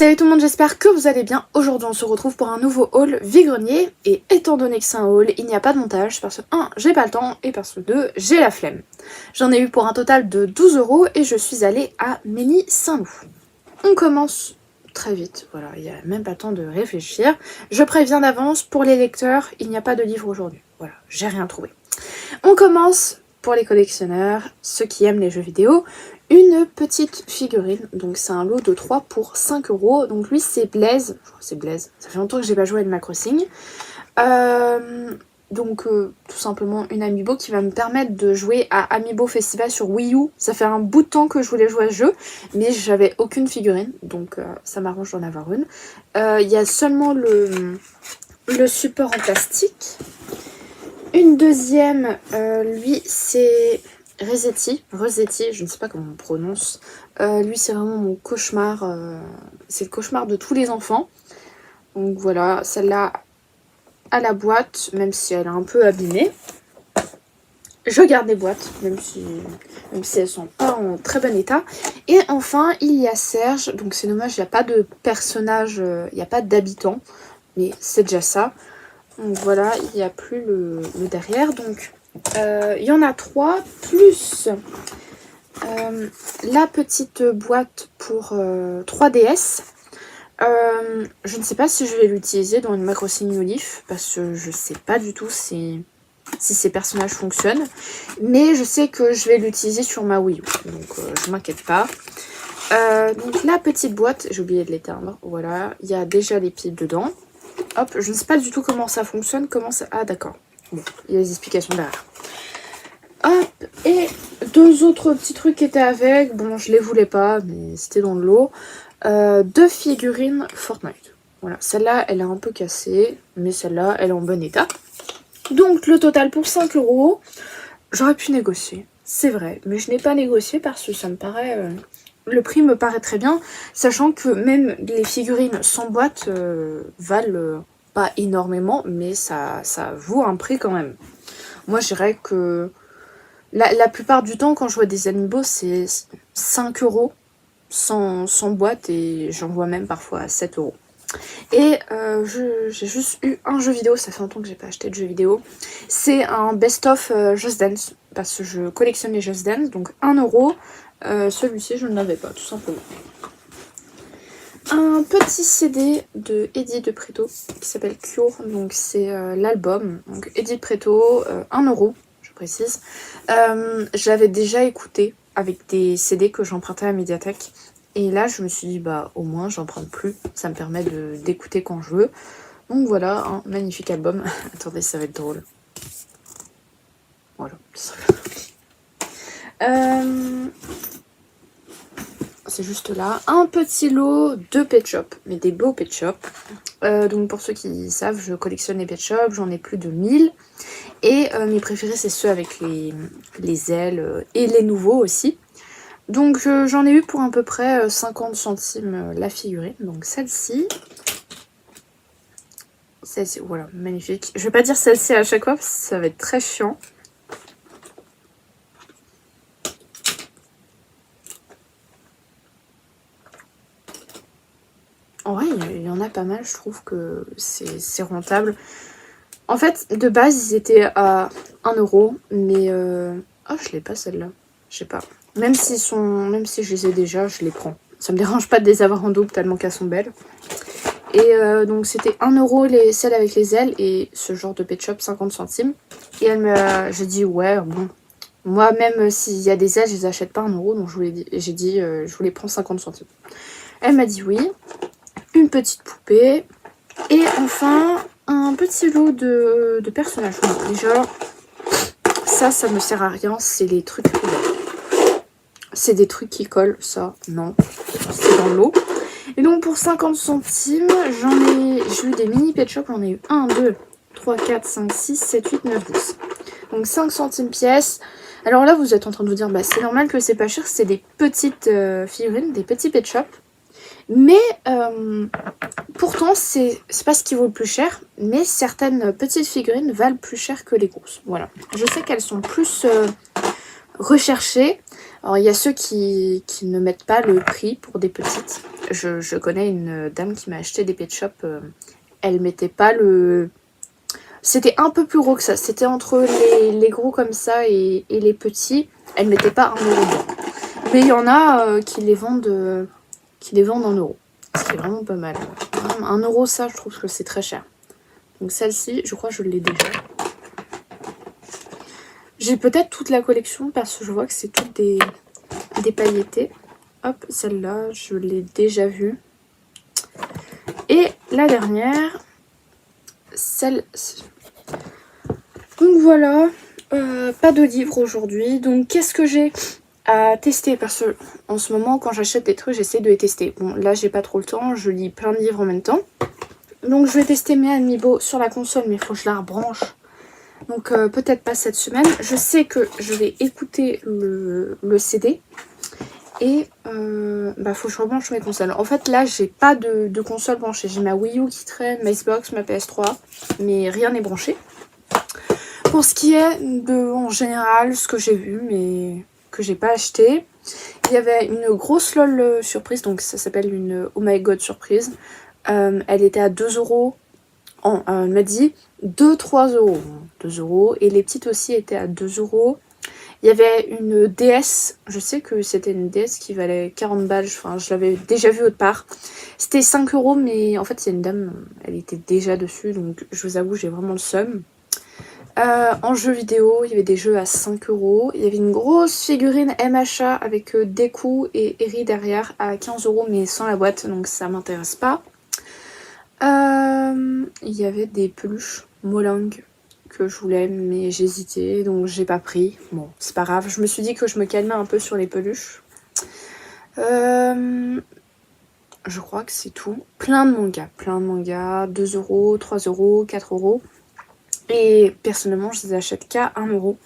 Salut tout le monde, j'espère que vous allez bien. Aujourd'hui on se retrouve pour un nouveau haul vide-grenier. Et étant donné que c'est un haul, il n'y a pas de montage parce que 1, j'ai pas le temps et parce que 2, j'ai la flemme. J'en ai eu pour un total de 12 € et je suis allée à Mény-Saint-Loup. On commence très vite, voilà, il n'y a même pas le temps de réfléchir. Je préviens d'avance, pour les lecteurs, il n'y a pas de livre aujourd'hui. Voilà, j'ai rien trouvé. On commence pour les collectionneurs, ceux qui aiment les jeux vidéo. Une petite figurine, donc c'est un lot de 3 pour 5 €. Donc lui c'est Blaze, je crois que c'est Blaze, ça fait longtemps que j'ai pas joué à Animal Crossing. Tout simplement une amiibo qui va me permettre de jouer à Amiibo Festival sur Wii U. Ça fait un bout de temps que je voulais jouer à ce jeu, mais j'avais aucune figurine, donc ça m'arrange d'en avoir une. Il y a seulement le support en plastique. Une deuxième, lui c'est Resetti, je ne sais pas comment on prononce. Lui c'est vraiment mon cauchemar, c'est le cauchemar de tous les enfants. Donc voilà, celle-là à la boîte, même si elle est un peu abîmée. Je garde les boîtes, même si elles sont pas en très bon état. Et enfin, il y a Serge, donc c'est dommage, il n'y a pas de personnage, il n'y a pas d'habitant, mais c'est déjà ça. Donc voilà, il n'y a plus le derrière, donc il y en a 3, plus la petite boîte pour 3DS. Je ne sais pas si je vais l'utiliser dans une Crossing New Leaf, parce que je sais pas du tout si ces personnages fonctionnent. Mais je sais que je vais l'utiliser sur ma Wii U, donc je m'inquiète pas. Donc la petite boîte, j'ai oublié de l'éteindre, voilà, il y a déjà les piles dedans. Hop, je ne sais pas du tout comment ça fonctionne, Ah d'accord, bon, il y a les explications derrière. Hop, et 2 autres petits trucs qui étaient avec, bon je les voulais pas, mais c'était dans le lot. 2 figurines Fortnite. Voilà, celle-là elle est un peu cassée, mais celle-là elle est en bon état. Donc le total pour 5 €. J'aurais pu négocier, c'est vrai, mais je n'ai pas négocié parce que ça me paraît... le prix me paraît très bien, sachant que même les figurines sans boîte valent pas énormément, mais ça vaut un prix quand même. Moi je dirais que la plupart du temps quand je vois des amiibo c'est 5 € sans boîte, et j'en vois même parfois à 7 €. Et j'ai juste eu un jeu vidéo, ça fait longtemps que j'ai pas acheté de jeu vidéo. C'est un best-of Just Dance, parce que je collectionne les Just Dance, donc 1 €. Celui-ci je ne l'avais pas, tout simplement. Un petit CD de Edith de Pretto qui s'appelle Cure, donc c'est l'album. Donc Edith Pretto, 1 €, je précise. Je l'avais déjà écouté avec des CD que j'empruntais à la médiathèque. Et là je me suis dit bah au moins j'emprunte plus, ça me permet d'écouter quand je veux. Donc voilà, un magnifique album. Attendez, ça va être drôle. Voilà. C'est juste là. Un petit lot de Pet Shop, mais des beaux Pet Shop. Donc pour ceux qui savent, je collectionne les Pet Shop, j'en ai plus de 1000. Et mes préférés c'est ceux avec les ailes et les nouveaux aussi. Donc j'en ai eu pour à peu près 50 centimes la figurine. Donc celle-ci. Celle-ci, voilà, magnifique. Je vais pas dire celle-ci à chaque fois parce que ça va être très chiant. En vrai, il y en a pas mal, je trouve que c'est rentable. En fait, de base, ils étaient à 1 €, mais... Oh, je l'ai pas celle-là. Je sais pas. Même si je les ai déjà, je les prends. Ça me dérange pas de les avoir en double tellement qu'elles sont belles. Et donc c'était 1 € celles avec les ailes et ce genre de Pet Shop 50 centimes. Et j'ai dit ouais, bon. Moi même s'il y a des ailes, je les achète pas 1 €, donc j'ai dit je vous les prends 50 centimes. Elle m'a dit oui. Une petite poupée. Et enfin un petit lot de personnages. Donc, déjà ça me sert à rien, c'est les trucs. C'est des trucs qui collent, ça non, c'est dans l'eau. Et donc pour 50 centimes, j'ai eu des mini Pet Shop, j'en ai eu 1, 2, 3, 4, 5, 6, 7, 8, 9, 10. Donc 5 centimes pièce. Alors là vous êtes en train de vous dire, bah c'est normal que c'est pas cher, c'est des petites figurines, des petits Pet Shop. Mais pourtant c'est pas ce qui vaut le plus cher, mais certaines petites figurines valent plus cher que les grosses. Voilà, je sais qu'elles sont plus recherchées. Alors il y a ceux qui ne mettent pas le prix pour des petites. Je connais une dame qui m'a acheté des pet shop. Elle mettait pas le... C'était un peu plus gros que ça. C'était entre les gros comme ça et les petits. Elle mettait pas 1 euro dedans. Mais il y en a qui les vendent en euros. Ce qui est vraiment pas mal. 1 euro, ça, je trouve que c'est très cher. Donc celle-ci, je crois que je l'ai déjà. J'ai peut-être toute la collection parce que je vois que c'est toutes des pailletés. Hop, celle-là, je l'ai déjà vue. Et la dernière, celle-ci. Donc voilà, pas de livre aujourd'hui. Donc qu'est-ce que j'ai à tester? Parce que en ce moment, quand j'achète des trucs, j'essaie de les tester. Bon, là, j'ai pas trop le temps, je lis plein de livres en même temps. Donc je vais tester mes Amiibo sur la console, mais il faut que je la rebranche. Donc peut-être pas cette semaine. Je sais que je vais écouter le CD. Et faut que je rebranche mes consoles. En fait là j'ai pas de console branchée. J'ai ma Wii U qui traîne, ma Xbox, ma PS3. Mais rien n'est branché. Pour ce qui est de en général ce que j'ai vu mais que j'ai pas acheté. Il y avait une grosse LOL surprise. Donc ça s'appelle une Oh My God surprise. Elle était à 2 euros. Elle m'a dit 2-3 euros. 2 euros. Et les petites aussi étaient à 2 euros. Il y avait une DS, je sais que c'était une DS qui valait 40 balles, enfin je l'avais déjà vue autre part. C'était 5 euros, mais en fait il y a une dame, elle était déjà dessus, donc je vous avoue j'ai vraiment le seum. En jeu vidéo, il y avait des jeux à 5 euros. Il y avait une grosse figurine MHA avec Deku et Eri derrière à 15 euros, mais sans la boîte, donc ça m'intéresse pas. Il y avait des peluches Molang que je voulais, mais j'hésitais, donc j'ai pas pris. Bon, c'est pas grave. Je me suis dit que je me calmais un peu sur les peluches. Je crois que c'est tout. Plein de mangas. 2 euros, 3 euros, 4 euros. Et personnellement, je les achète qu'à 1 euro.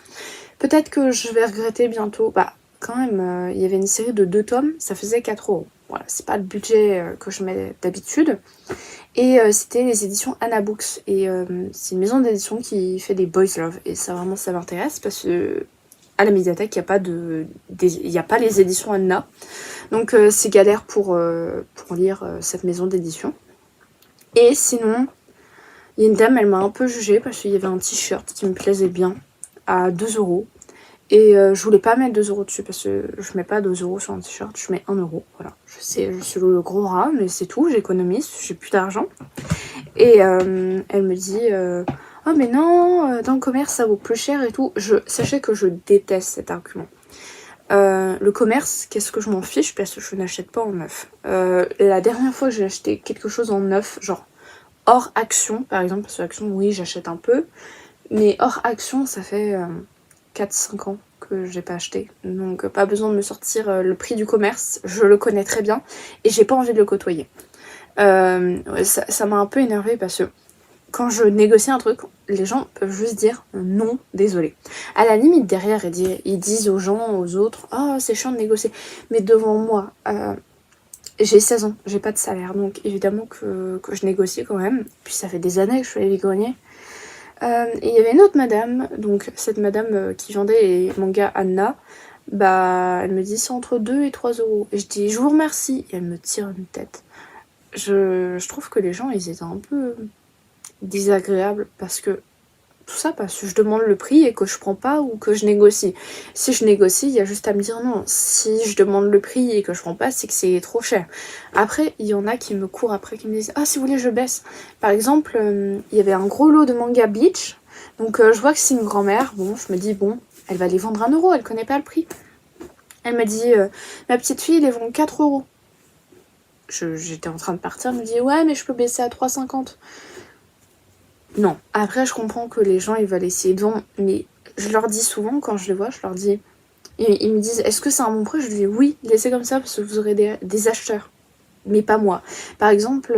Peut-être que je vais regretter bientôt. Bah, quand même, il y avait une série de 2 tomes, ça faisait 4 euros. Voilà, c'est pas le budget que je mets d'habitude. Et c'était les éditions Anna Books. Et c'est une maison d'édition qui fait des boys love. Et ça vraiment ça m'intéresse parce que à la médiathèque il n'y a pas les éditions Anna. Donc c'est galère pour lire cette maison d'édition. Et sinon, il y a une dame, elle m'a un peu jugée parce qu'il y avait un t-shirt qui me plaisait bien à 2 euros. Et je voulais pas mettre 2 euros dessus parce que je mets pas 2 euros sur un t-shirt, je mets 1 euro. Voilà, je sais, je suis le gros rat, mais c'est tout, j'économise, j'ai plus d'argent. Et elle me dit oh mais non, dans le commerce ça vaut plus cher et tout. Sachez que je déteste cet argument. Le commerce, qu'est-ce que je m'en fiche parce que je n'achète pas en neuf. La dernière fois que j'ai acheté quelque chose en neuf, genre hors action par exemple, parce que action oui j'achète un peu, mais hors action ça fait 4-5 ans que j'ai pas acheté. Donc pas besoin de me sortir le prix du commerce, je le connais très bien et j'ai pas envie de le côtoyer. Ça m'a un peu énervée parce que quand je négocie un truc, les gens peuvent juste dire non, désolé. À la limite derrière ils disent aux gens, aux autres, oh c'est chiant de négocier. Mais devant moi, j'ai 16 ans, j'ai pas de salaire, donc évidemment que je négocie quand même. Puis ça fait des années que je fais les greniers. Et il y avait une autre madame, donc cette madame qui vendait les mangas Anna, bah elle me dit c'est entre 2 et 3 euros. Et je dis je vous remercie, et elle me tire une tête. Je trouve que les gens ils étaient un peu désagréables parce que je demande le prix et que je prends pas ou que je négocie. Si je négocie, il y a juste à me dire non. Si je demande le prix et que je prends pas, c'est que c'est trop cher. Après, il y en a qui me courent après, qui me disent ah si vous voulez je baisse. Par exemple, il y avait un gros lot de manga Bleach. Donc je vois que c'est une grand-mère. Bon, je me dis bon, elle va les vendre 1 euro, elle connaît pas le prix. Elle m'a dit ma petite fille, les vend 4 euros. J'étais en train de partir, elle me dit ouais mais je peux baisser à 3,50. Non, après je comprends que les gens ils veulent essayer de vendre, mais je leur dis souvent quand je les vois, je leur dis, ils me disent est-ce que c'est un bon prix? Je dis oui, laissez comme ça parce que vous aurez des acheteurs, mais pas moi. Par exemple,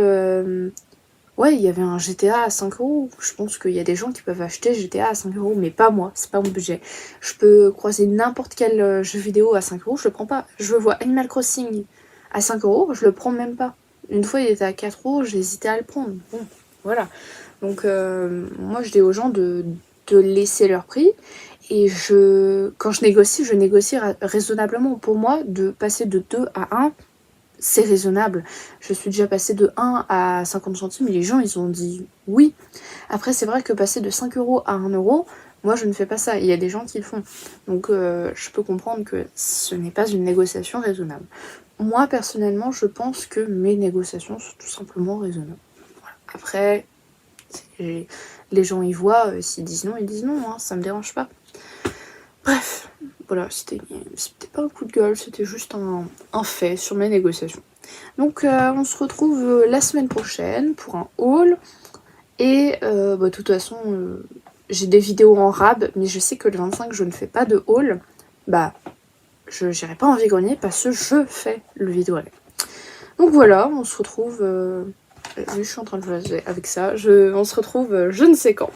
ouais il y avait un GTA à 5 euros, je pense qu'il y a des gens qui peuvent acheter GTA à 5 euros, mais pas moi, c'est pas mon budget. Je peux croiser n'importe quel jeu vidéo à 5 euros, je le prends pas. Je vois Animal Crossing à 5 euros, je le prends même pas. Une fois il était à 4 euros, j'ai hésité à le prendre, bon voilà. Donc moi je dis aux gens de laisser leur prix et quand je négocie raisonnablement. Pour moi de passer de 2 à 1, c'est raisonnable. Je suis déjà passée de 1 à 50 centimes et les gens ils ont dit oui. Après c'est vrai que passer de 5 € à 1 €, moi je ne fais pas ça, il y a des gens qui le font. Donc je peux comprendre que ce n'est pas une négociation raisonnable. Moi personnellement je pense que mes négociations sont tout simplement raisonnables. Voilà. Après, les gens y voient, s'ils disent non, ils disent non, hein, ça me dérange pas. Bref, voilà, c'était pas un coup de gueule, c'était juste un fait sur mes négociations. Donc on se retrouve la semaine prochaine pour un haul. Et de toute façon, j'ai des vidéos en rab, mais je sais que le 25 je ne fais pas de haul. Bah, je n'irai pas en vide-grenier parce que je fais le vidéo avec. Donc voilà, on se retrouve... je suis en train de jouer avec ça. On se retrouve je ne sais quand.